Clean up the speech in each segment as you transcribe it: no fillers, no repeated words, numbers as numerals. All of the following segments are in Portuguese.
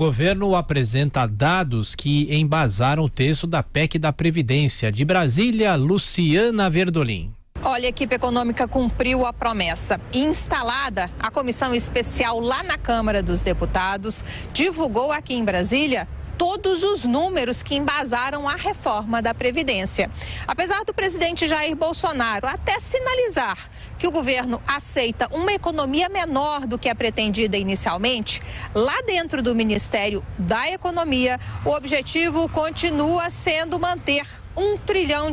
governo apresenta dados que embasaram o texto da PEC da Previdência. De Brasília, Luciana Verdolim. Olha, a equipe econômica cumpriu a promessa. Instalada, a comissão especial lá na Câmara dos Deputados divulgou aqui em Brasília todos os números que embasaram a reforma da Previdência. Apesar do presidente Jair Bolsonaro até sinalizar que o governo aceita uma economia menor do que a pretendida inicialmente, lá dentro do Ministério da Economia, o objetivo continua sendo manter R$1 trilhão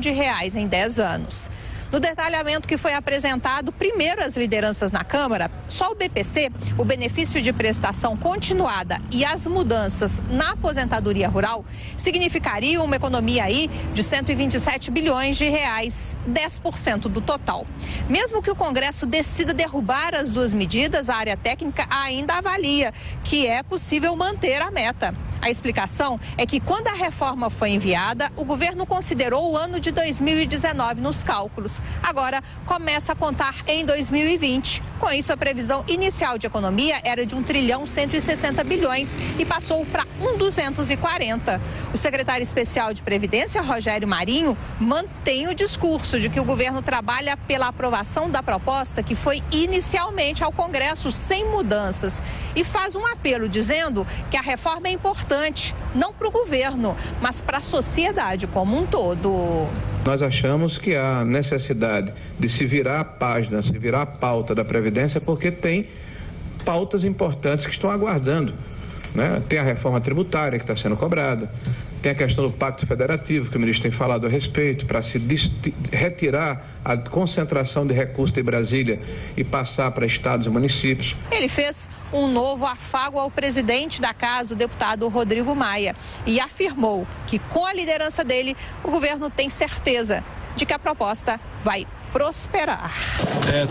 em 10 anos. No detalhamento que foi apresentado primeiro às lideranças na Câmara, só o BPC, o benefício de prestação continuada e as mudanças na aposentadoria rural significariam uma economia aí de R$127 bilhões, 10% do total. Mesmo que o Congresso decida derrubar as duas medidas, a área técnica ainda avalia que é possível manter a meta. A explicação é que quando a reforma foi enviada, o governo considerou o ano de 2019 nos cálculos. Agora começa a contar em 2020. Com isso, a previsão inicial de economia era de R$1,160 bilhões e passou para R$1,240. O secretário especial de Previdência, Rogério Marinho, mantém o discurso de que o governo trabalha pela aprovação da proposta que foi inicialmente ao Congresso sem mudanças e faz um apelo dizendo que a reforma é importante, não para o governo, mas para a sociedade como um todo. Nós achamos que há necessidade de se virar a página, se virar a pauta da Previdência, porque tem pautas importantes que estão aguardando, né? Tem a reforma tributária que está sendo cobrada, tem a questão do Pacto Federativo, que o ministro tem falado a respeito, para se retirar a concentração de recursos de Brasília e passar para estados e municípios. Ele fez um novo afago ao presidente da casa, o deputado Rodrigo Maia, e afirmou que com a liderança dele, o governo tem certeza de que a proposta vai prosperar.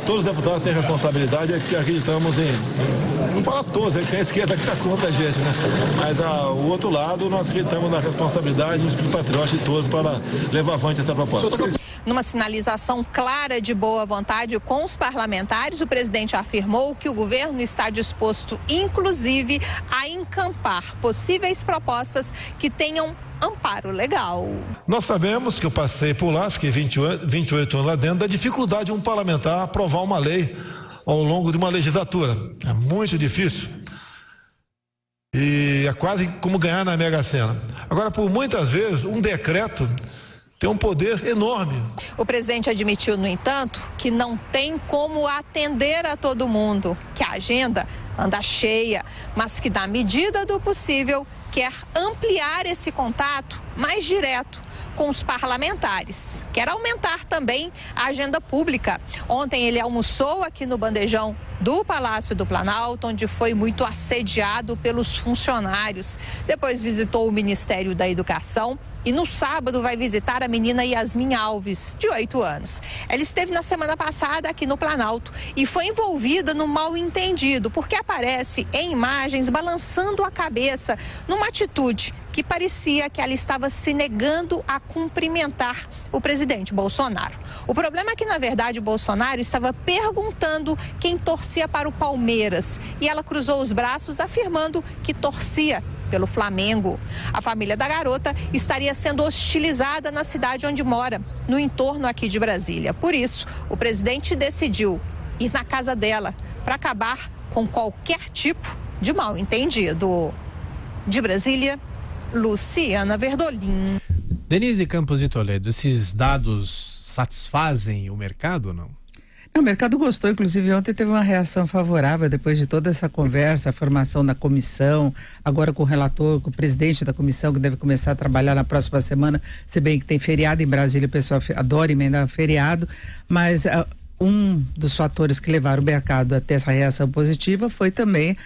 Todos os deputados têm responsabilidade, é que acreditamos em, não fala todos, é que tem a esquerda que está contra a gente, né? Mas o outro lado, nós acreditamos na responsabilidade e no espírito patriota de todos para levar avante essa proposta. Numa sinalização clara de boa vontade com os parlamentares, o presidente afirmou que o governo está disposto, inclusive, a encampar possíveis propostas que tenham amparo legal. Nós sabemos que eu passei por lá, acho que 28 anos lá dentro, da dificuldade de um parlamentar aprovar uma lei ao longo de uma legislatura. É muito difícil. E é quase como ganhar na Mega Sena. Agora, por muitas vezes, um decreto tem um poder enorme. O presidente admitiu, no entanto, que não tem como atender a todo mundo, que a agenda anda cheia, mas que, na medida do possível, quer ampliar esse contato mais direto com os parlamentares. Quer aumentar também a agenda pública. Ontem ele almoçou aqui no bandejão do Palácio do Planalto, onde foi muito assediado pelos funcionários. Depois visitou o Ministério da Educação e no sábado vai visitar a menina Yasmin Alves, de 8 anos. Ela esteve na semana passada aqui no Planalto e foi envolvida no mal-entendido, porque aparece em imagens balançando a cabeça numa atitude que parecia que ela estava se negando a cumprimentar o presidente Bolsonaro. O problema é que, na verdade, o Bolsonaro estava perguntando quem torcia para o Palmeiras e ela cruzou os braços afirmando que torcia pelo Flamengo. A família da garota estaria sendo hostilizada na cidade onde mora, no entorno aqui de Brasília. Por isso, o presidente decidiu ir na casa dela para acabar com qualquer tipo de mal-entendido. De Brasília, Luciana Verdolim. Denise Campos de Toledo, esses dados satisfazem o mercado ou não? O mercado gostou, inclusive ontem teve uma reação favorável depois de toda essa conversa, a formação da comissão, agora com o relator, com o presidente da comissão, que deve começar a trabalhar na próxima semana, se bem que tem feriado em Brasília, o pessoal adora emendar feriado, mas um dos fatores que levaram o mercado a ter essa reação positiva foi também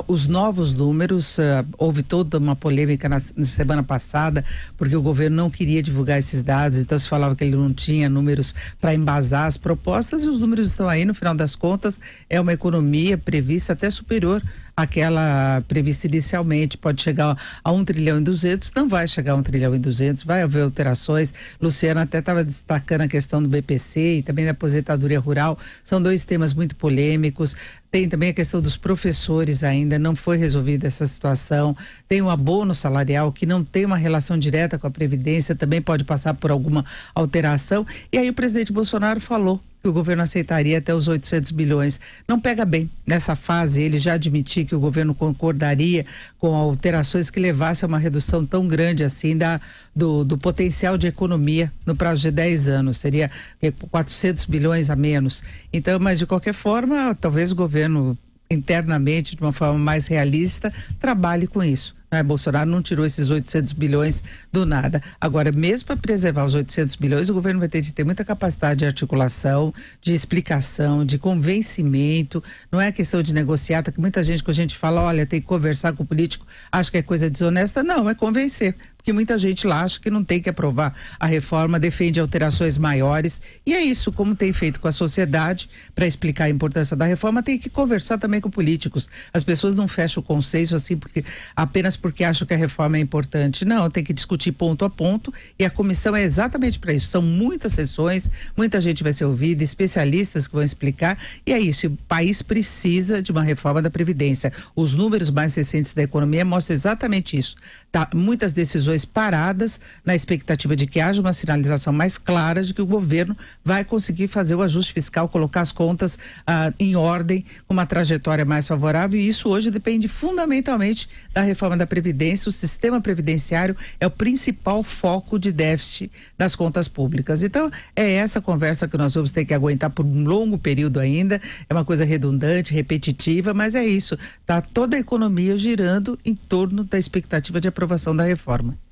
os novos números. Houve toda uma polêmica na semana passada, porque o governo não queria divulgar esses dados, então se falava que ele não tinha números para embasar as propostas, e os números estão aí. No final das contas, é uma economia prevista até superior aquela prevista inicialmente. Pode chegar a 1 trilhão e 200, não vai chegar a 1 trilhão e 200, vai haver alterações. Luciano até estava destacando a questão do BPC e também da aposentadoria rural. São 2 temas muito polêmicos. Tem também a questão dos professores ainda, não foi resolvida essa situação. Tem o abono salarial que não tem uma relação direta com a Previdência, também pode passar por alguma alteração. E aí o presidente Bolsonaro falou que o governo aceitaria até os 800 bilhões. Não pega bem. Nessa fase, ele já admitiu que o governo concordaria com alterações que levassem a uma redução tão grande assim do potencial de economia no prazo de 10 anos. Seria 400 bilhões a menos. Então, mas de qualquer forma, talvez o governo internamente, de uma forma mais realista, trabalhe com isso. Bolsonaro não tirou esses 800 bilhões do nada. Agora, mesmo para preservar os 800 bilhões, o governo vai ter de ter muita capacidade de articulação, de explicação, de convencimento. Não é questão de negociar, porque muita gente, quando a gente fala, olha, tem que conversar com o político, acha que é coisa desonesta. Não, é convencer. Porque muita gente lá acha que não tem que aprovar a reforma, defende alterações maiores. E é isso, como tem feito com a sociedade, para explicar a importância da reforma, tem que conversar também com políticos. As pessoas não fecham o consenso assim, apenas porque acham que a reforma é importante. Não, tem que discutir ponto a ponto, e a comissão é exatamente para isso. São muitas sessões, muita gente vai ser ouvida, especialistas que vão explicar, e é isso. O país precisa de uma reforma da Previdência. Os números mais recentes da economia mostram exatamente isso. Tá, muitas decisões paradas na expectativa de que haja uma sinalização mais clara de que o governo vai conseguir fazer o ajuste fiscal, colocar as contas em ordem, com uma trajetória mais favorável, e isso hoje depende fundamentalmente da reforma da Previdência. O sistema previdenciário é o principal foco de déficit das contas públicas. Então, é essa conversa que nós vamos ter que aguentar por um longo período ainda. É uma coisa redundante, repetitiva, mas é isso. Tá toda a economia girando em torno da expectativa de aprovação da reforma.